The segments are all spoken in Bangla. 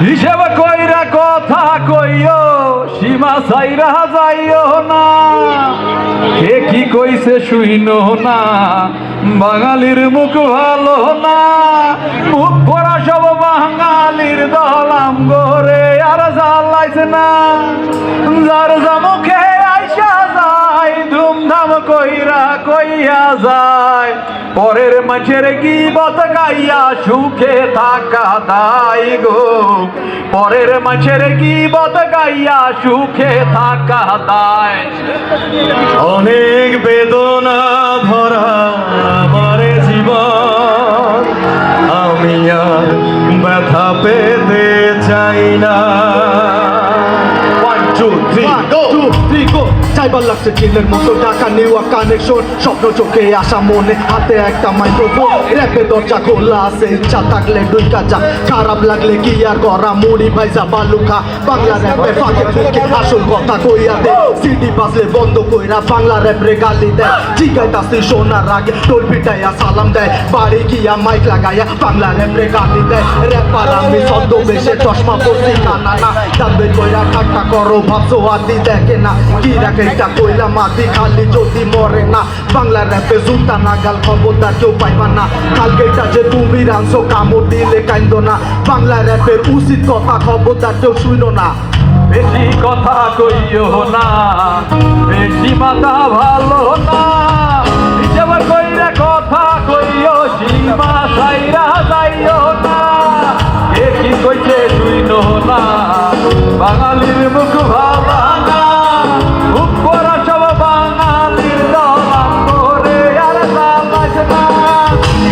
হিসেব কইরা কথা কইও সীমা চাইরা যাইও না কে কি কইছে শুইনো না বাঙালির মুখ ভালো না মুখ ভরা সব বাঙালির দলাম গোরে আর জ্বালাইছে না যার মুখে আইসা যায় ধুমধাম কইরা কইয়া যায় পরের মাঝের গীবত গাইয়া সুখে থাকা দায় গো পরের মাঝের গীবত গাইয়া সুখে থাকা দায় অনেক বেদনা ভরা আমার জীবন আমি আর ব্যথা পেতে চাই না চাইবার লাগছে চিলের মতো টাকা নেওয়া কানেকশন স্বপ্ন চোখে আসা মনে হাতে একটা মাইক্রোফোন র্যাপে দরজা খোলা আছে ইচ্ছা থাকলে ঢুইকা যা খারাপ লাগলে কি আর করা মুড়ি ভাইজা বালুখা বাংলা র্যাপে ফাঁকে ফুঁকে আসল কথা কইয়া দে সিডি বাজলে বন্ধ কইরা বাংলা র্যাপ রে গালি দেয় জিগাইতাছি শোনার আগে টোল পিটাইয়া সালাম দেয় বাড়ি গিয়া মাইক লাগাইয়া বাংলা র্যাপ রে গালি দেয় র্যাপার আমি ছদ্ম বেশে চশমা পরছি না না না দাঁড়বে কইরা ঠাট্টা করো ভাবছো আদি দেখে না কি রাখে এটা কইলা মাটি খালি যদি মরে না বাংলা র্যাপে জুতা নাগাল খবরদার কেউ পাইবা না কালকে এটা যে তুমি রানছো কামড় দিলে কাইন্দ না বাংলা র্যাপের উচিত কথা খবরদার কেউ শুইনো না বেশি কথা কইও না বেশি মাথা ভালো না হিসেব কইরা কথা কইও সীমা চাইরা যাইও না কে কি কইছে শুইনো না বাঙালির মুখ ভালো না মুখ পরা সব বাঙালির দলাম করে আর জ্বালাইছে না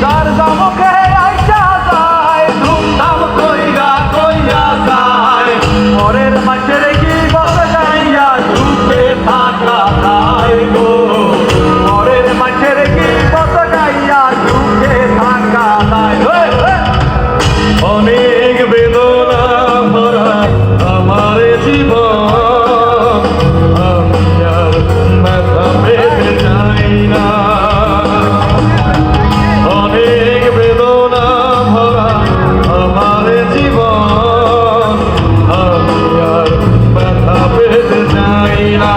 যার মুখে আইসা যায় ধুমধাম কইরা কইয়া যায় পরের মাঝের গীবত গাইয়া সুখে থাকা দায় গো পরের মাঝের গীবত গাইয়া সুখে থাকা দায় অনেক বেদনা ভরা আমার জীবন আমি আর ব্যথা পেতে চাই না অনেক বেদনা ভরা আমার জীবন আমি আর ব্যথা পেতে চাই না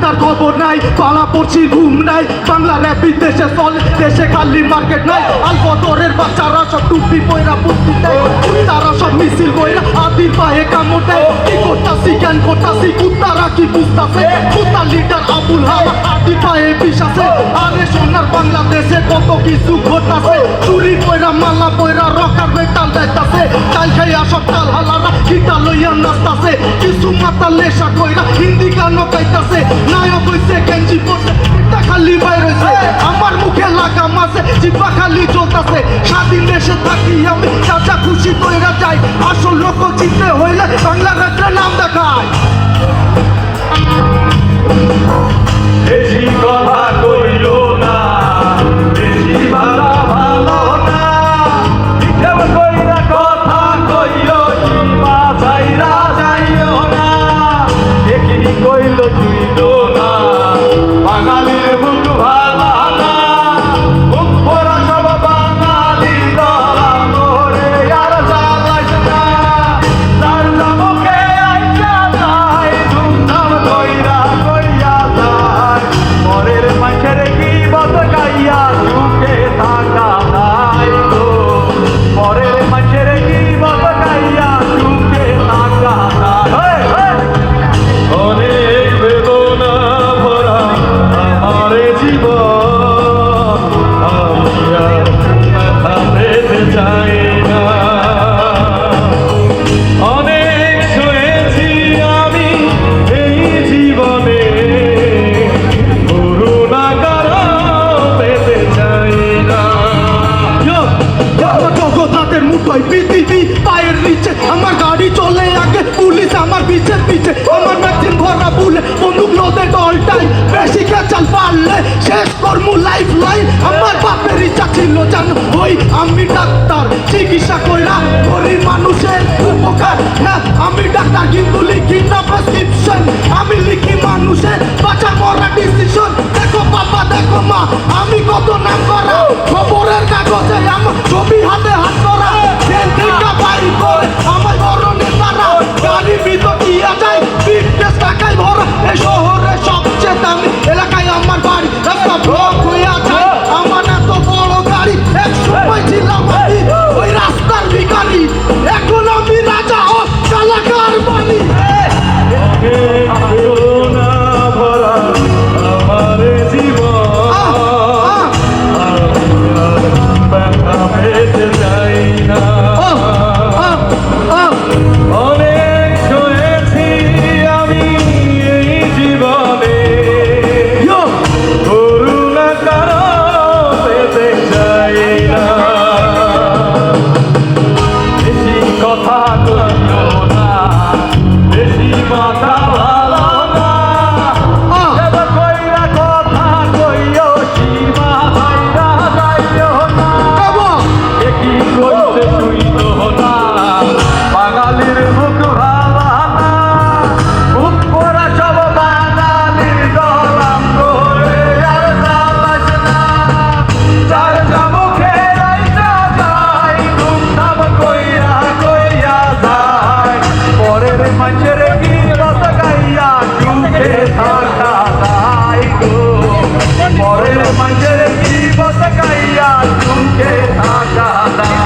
তার খবর নাই পালা পড়ছি ঘুম নাই বাংলা র্যাপ বিদেশে চলে দেশে খালি মার্কেট নাই আলবদরের বাচ্চারা সব টুপি পয়রা পুষ্টি দেয় তারা সব মিছিল বইরা আদির পায়ে কামড় দেয় কি করতাছি জ্ঞান করতাছি কুত্তারা কি বুঝতাছে কুত্তার লিডার আবুল হাওয়া আদির পায়ে বিষ আছে আরে সোনার বাংলাদেশে কত কিছু ঘটাছে চুরি পয়রা মালা পয়রা রকার বেতাল যাইতাছে চাল খাইয়া সব চাল হালারা কিটা লইয়া নাচতাছে কিছু মাথা লেশা কইরা হিন্দি গান গাইতাছে নায়ক হইছে গেঞ্জি পরছে এটা খালি বাইর হইছে আমার মুখে লাগা মাছে জিব্বা খালি জ্বলতাছে স্বাধীন দেশে থাকি আমি চাচা খুশি কইরা যাই আসল লোক চিনতে হইলে বাংলা র্যাপের নাম দেখায় বেশি কথা কইও না বেশি মাথা ভালো না হিসেব কইরা কথা কইও সীমা চাইরা যাইও না কে কি কইল শুইলো না বাঙালির মুখ ভালো না মুখ ভরা সব বাঙালির দলাম করে আর জ্বালাইছে না যার মুখে আইসা যায় ধুমধাম কইরা কইয়া যায় পরের মাঝের গীবত গাইয়া সুখে থাকা দায় গো পরের মাঝের গীবত গাইয়া সুখে থাকা দায় অনেক বেদনা ভরা আমার জীবন আমি আর ব্যথা পেতে চাই না অনেক শুয়েছি আমি এই জীবনে করুণা কারো পেতে চাই না জগতের মুঠোয় পৃথিবী পায়ের নিচে আমার গাড়ি চলে আগে পুলিশ আমার পিছে পিছে আমার ম্যাগজিন ভরা বুলে বন্দুক লোদে ডলটাই বেশি খেচাল পারলে শেষ করমু লাইফ লাইন আমার বাপের ইচ্ছা ছিল জানো ওই আমি ডাক্তার চিকিৎসা কইরা গরিব মানুষের উপকার হ্যাঁ আমি ডাক্তার কিন্তু লিখি না প্রেসক্রিপশন আমি লিখি মানুষের বাঁচা মরা ডিসিশন দেখো বাবা দেখো মা আমি কত নাম করা খবরের কাগজে আমার ছবি হাতে হাত করা পরের মানুষের কি বসে গাইয়া সুখে থাকা দায়